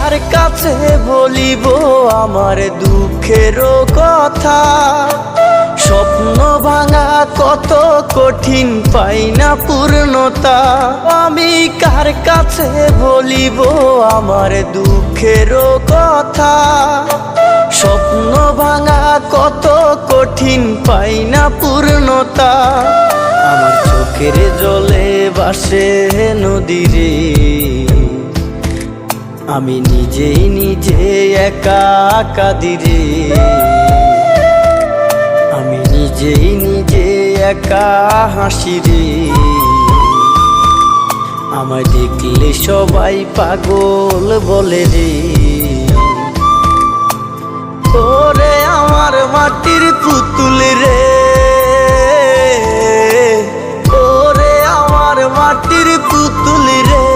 কার কাছে বলিব আমার দুঃখের কথা? স্বপ্ন ভাঙা কত কঠিন, পাই না পূর্ণতা। আমি কার কাছে বলিব আমার দুঃখের কথা? স্বপ্ন ভাঙা কত কঠিন, পাই না পূর্ণতা। আমার চোখের জলে ভাসে নদীরে, আমি নিজেই নিজে একা কাঁদিরে। আমি নিজেই নিজে একা হাসিরে। আমায় দেখলে সবাই পাগল বলে রে। ওরে আমার মাটির পুতুল রে, ওরে আমার মাটির পুতুল রে।